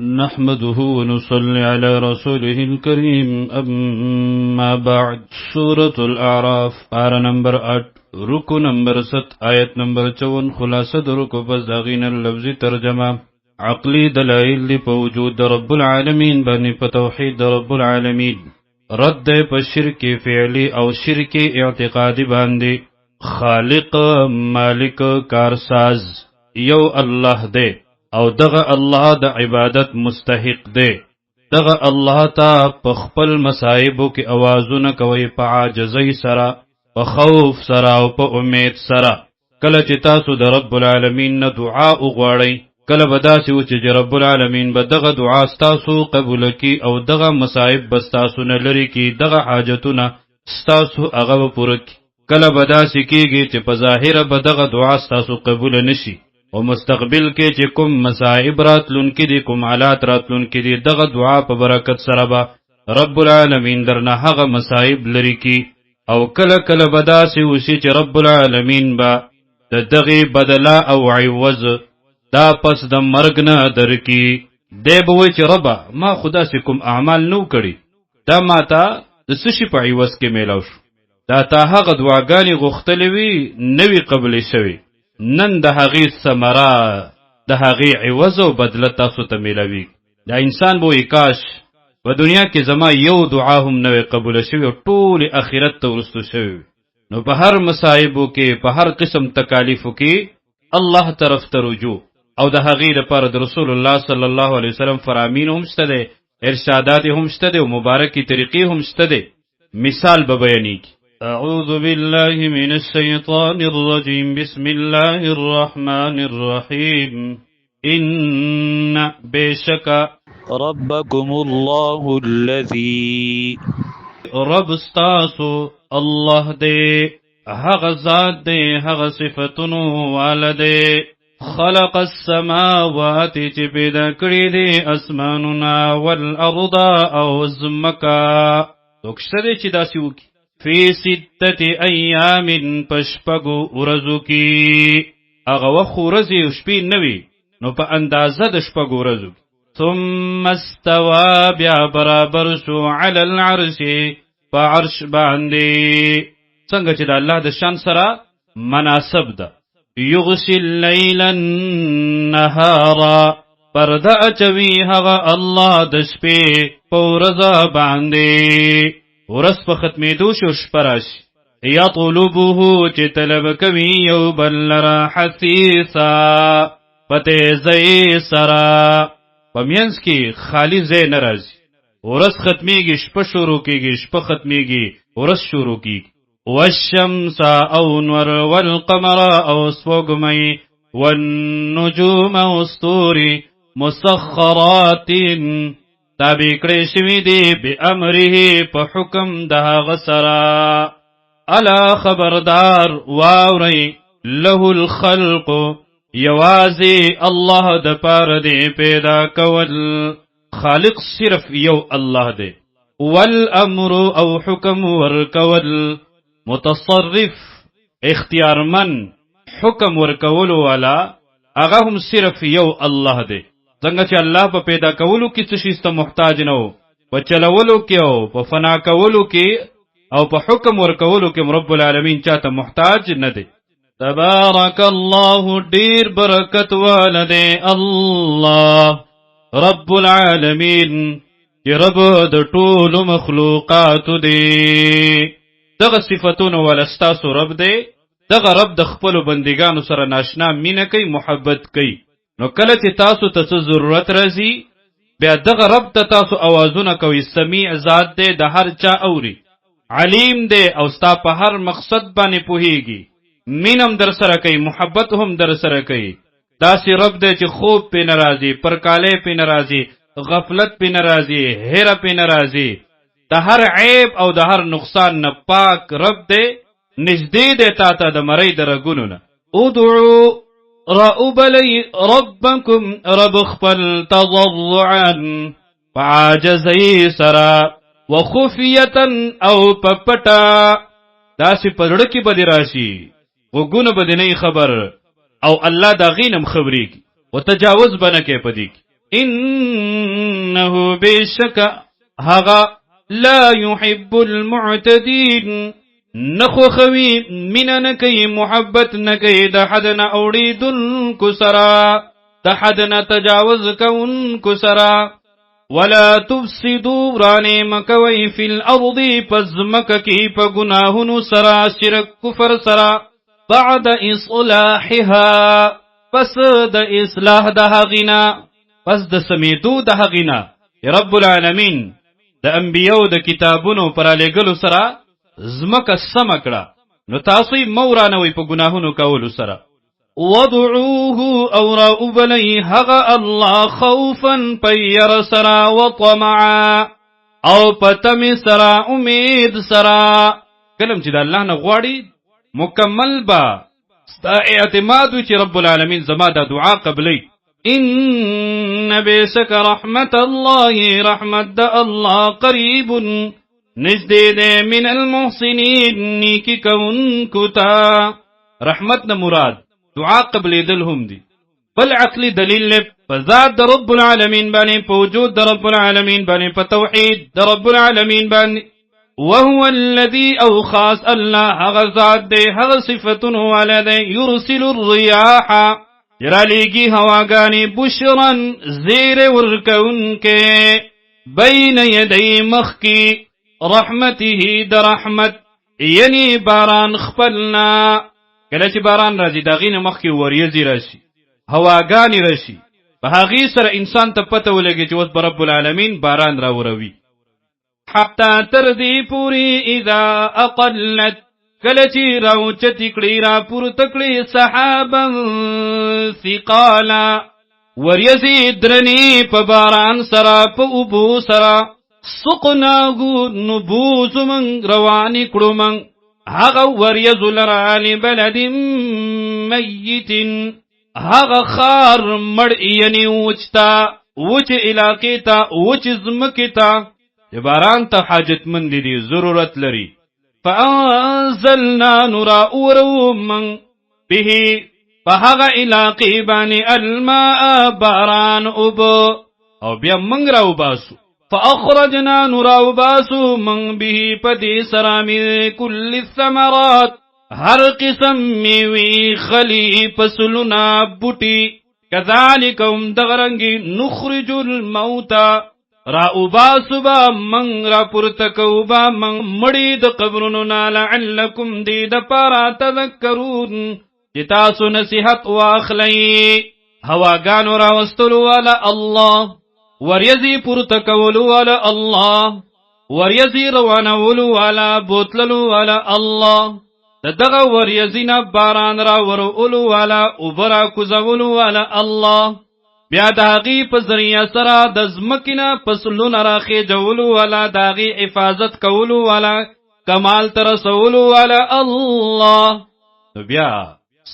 نحمده ونصلي على رسوله الكريم اما بعد سورة الاعراف پارا نمبر 8 رکو نمبر 7 آیت نمبر 54 خلاصه در رکو پس داغین اللفظی ترجمه عقلی دلائل دی پا وجود در رب العالمین بانی پا توحید در رب العالمین رد دی پا شرک فعلی او شرک اعتقادی باندی خالق مالک کارساز یو الله دی او دغه الله د عبادت مستحق دی دغه الله ته په خپل مصائبو کې اوازونه کوي په عاجزۍ سره په خوف سره او په امید سره کله چې تاسو د رب العالمین نه دعا وغواړئ کله به داسې و چې رب العالمین به دغه دعا ستاسو قبول کړي او دغه مصائب به ستاسو نه لرې کړي دغه حاجتونه ستاسو هغه به پوره کړي کله به داسې کېږي چې په ظاهره به دغه دعا ستاسو قبول نشي او مستقبل کې چې کوم مصائب راتلونکي دي کوم حالات راتلونکي دي دغه دعا په برکت سره به رب العالمین درنه هغه مصائب لري کی او کله کله به داسې وشي چې رب العالمین به د دغه بدلا او عوض دا پس د مرګ نه درکي دی به وایي چې ربه ما خدا سي کوم اعمال نو کړي دا ماته د څه شي په عوض کې میلاو شو دا تا هغه دعاګانې غوښتلې وي نوي قبلې شوي نن د هغې ثمره د هغې عوض او بدله تاسو ته میلاوي دا انسان به کاش په دنیا کې زما یو دعا هم نوې قبوله شوي او ټولې اخرت ته وروستو شوي نو په هر مصائبو کې په هر قسم تکالیفو کې الله طرف ته رجوع او د هغې لپاره د رسول الله صلی الله علیه وسلم فرامین هم شته دی ارشادات هم شته دی او مبارکې طریقې هم شته دی مثال به بیانېږي أعوذ بالله من الشيطان الرجيم بسم الله الرحمن الرحيم إن بشك ربكم الله الذي رب استاسو الله دي هغ ذات دي هغ صفتنو والدي خلق السماوات چې پیدا کړی دي اسمانونه والارض او زمکا توکشته دي چې داسې وکړي فی 6 ایام پشپگو ورزو کی اغا وخ ورزی و شپی نوی نو پا اندازه د شپگو ورزو ثم استوا بیا برابر شو علی العرش پا عرش باندی څنګه چې د الله د شان سره مناسب ده یغشی اللیل النهار پرده اچوی هغه الله د شپې په ورځ باندې ورس په ختمېدو شو شپه راشي یطلبه چې طلب کوي یو بل لره حثیثا په تیزۍ سره په منځ کې خالي ځای نه راځي ورس ختمېږي شپه شروع کېږي شپه ختمېږي ورس شروع کېږي والشمس او نور والقمر او سپوږمۍ والنجوم او ستوري مسخرات تابع کړی شوي دي بامره په حکم د هغه سره الا خبردار واورئ له الخلق یوازې الله د پاره دی پیدا کول خالق صرف یو الله دی والامر او حکم ورکول متصرف اختیارمن حکم ورکول والا هغه هم صرف یو الله دی څنګه چې الله په پیدا کولو کې څه شي ته محتاج نه وو په چلولو کې او په فنا کولو کې او په حکم ورکولو کې رب العالمین چاته محتاج نه دی تبارک الله ډیر برکت والده الله رب العالمین چې رب د ټولو مخلوقات دی دغه صفاتونه ولستاسو رب دی دغه رب د خپل بندگانو سره ناشنا مینه کوي محبت کوي نو کله چې تاسو ته څه ضرورت راځي بیا دغه رب ته تاسو اوازونه کوي سمیع ذات دی د هر چا اوري علیم دی او ستا په هر مقصد باندې پوهیږي مینم در سره کوي محبت هم در سره کوي داسې رب دی چې خوب پې نه راځي پرکالی پې نه راځي غفلت پې نه راځي هیره پې نه راځي د هر عیب او د هر نقصان نه پاک رب دی نږدې دی تا ته د مرۍ د رګونو نه ادعو رأبلی ربکم رب خپل تضرعا فعاجزی سرا وخفیتا او پپٹا داسی پزړه کې بدی راشي وګونه بدی نه خبر او الله دا غینم خبرې کی وتجاوز بنه کې پدې ان انه بشک هغا لا يحب المعتدين نخو خوی من نکی محبت نکی دا حدنا اوریدن کسرا دا حدنا تجاوز کون کسرا ولا تفسدوا رانی مکوی فی الارض پزمک کی پا گناہنو سرا شرک کفر سرا بعد اصلاحها پس دا اصلاح دا حقینا پس دا سمیدو دا حقینا رب العالمین دا انبیاء دا کتابونو پر آلگلو سرا زمک سمکڑا نو تاسوی مورانوی پا گناہونو کولو سرا وَدْعُوهُ اورا ابلی حق اللہ خوفا پیر سرا وطمعا او پتم سرا امید سرا کلم چی دا اللہ نا غواڑی مکمل با ستا اعتمادو چی رب العالمین زما دا دعا قبلی ان بیسک رحمت اللہ رحمت دا اللہ قریب نزدے دے من المحسنین نیکی کون کتا رحمت نا مراد دعا قبل دل هم دی بل عقلی دلیل لے پذات دا رب العالمین بانی پوجود دا رب العالمین بانی پتوحید دا رب العالمین بانی وهو الذي او خاص اللہ غزاد دے حغ صفتن والدے یرسل الریاح جرالیگی ہواگانی بشرن زیر ورکون کے بین یدی مخکی رحمته دا رحمت یعنی باران خپلنا کله چې باران راځي دا غینه مخکې وریځي راشي هواګانی راشي په هغه سره انسان ته پته ولګي چې اوس رب العالمین باران را وروي حتی تر دې پوری اذا اقلت کله چې راوچتی کړي را پور تکړي صحابا ثقالا وریځي درنی په باران سره په ابو سره سقناغو نبوز من روانی کړو من هغه وریز لرالی بلد میت هغه خار مړ یعنی وچتا وچ علاقې تا وچ زمکې تا باران ته حاجتمند دي ضرورت لري فانزلنا نورا اورو من به فهغه علاقې باندې الماء باران او بیا منګ راو باسو فأخرجنا نراو باسو من به پدی سرامی کل الثمرات ہر قسم میوی خلی پسلنا بوٹی کذالکم دغرنگی نخرج الموتا راو باسو با من را پرتکو با من مڑید قبرننا لعلکم دید پارا تذکرون جتاسو نصیحت واخلی هواگانو راوستلو والا اللہ وریزی پرتکولو والا اللہ وریزی روانولو والا بوتللو والا اللہ دغه وریزینا باران را ورولو والا اوبرا کوزولو والا اللہ بیا داغی په ذریعہ سره د زمکینا پسلون را خېجولو والا داغی حفاظت کولو والا کمال ترسولو والا اللہ بیا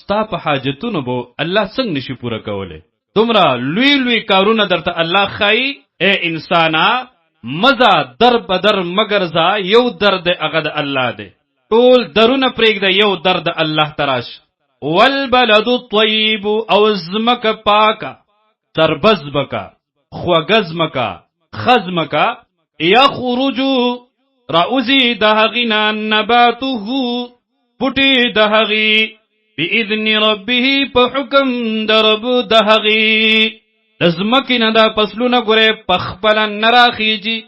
ستا په حاجتونو بو الله څنګه نشي پورا کوله تمرا لوی لوی کارونه درته الله خای اے انسانا مزا در بدر مگر زا یو درد اغد الله دے ټول درونه پرېګ د یو درد الله تراش والبلد الطيب او زمک پاکا تربزبکا خوگزمکا خزمکا یخرجو راوزی دهغینا نباته پټی دهغی بإذن ربه په حکم درب دهغی دزمکینا دا پسلونا گره پخپلا نراخیجی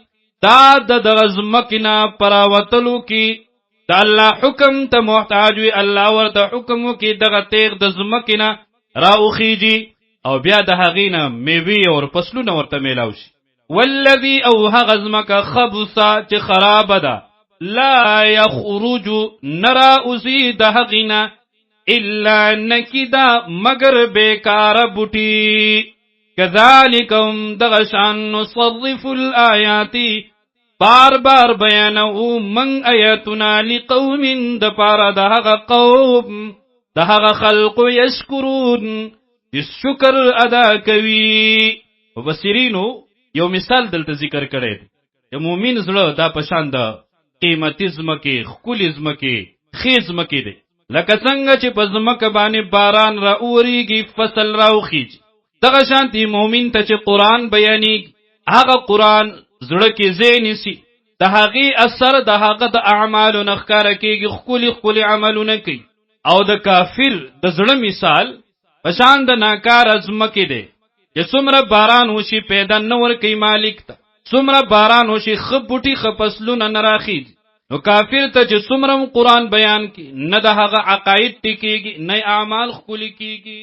دا دغزمکینا پراوتلو کی دا اللہ حکم تا محتاجوی اللہ ورد حکمو کی دغا تیغ دزمکینا راوخیجی او بیا دهغینا میوی اور پسلونا ورد میلاوشی والذی او هغزمک خبصا چه خراب دا لا یخرجو نراؤسی دهغینا الا نکدا مگر بیکار بوٹی کذالکم دغشان نصرف الآیاتی بار بار بیانو من آیاتنا لقوم دپارا دهغ قوم دهغ خلق یشکرون شکر ادا کوي مفسرینو یو مثال دلته ذکر کړی دی مومن زړه دا پشان د قیمتیزم کې خکولیزم کې خیزم کې دی لکه څنګه چې په ځمکه باندې باران را اوريږي فصل راوخیږي دغه شانتي مؤمن ته چې قران بیانېږي هغه قرآن زړه کې ځای نیسي، د هغې اثر د هغه د اعمالو نه ښکاره کېږي، ښکلي ښکلي عملونه کوي. او د کافر د زړه مثال په شان د ناکاره ځمکې دی چې څومره باران وشي پیدا نه ورکوي مالک ته، څومره باران وشي ښه بوټي ښه فصلونه نه راخیږي. نو کافر ته چې څومره قرآن بیان کی، نه د هغه عقاید ټیکېږي، نه اعمال ښکلي کېږي.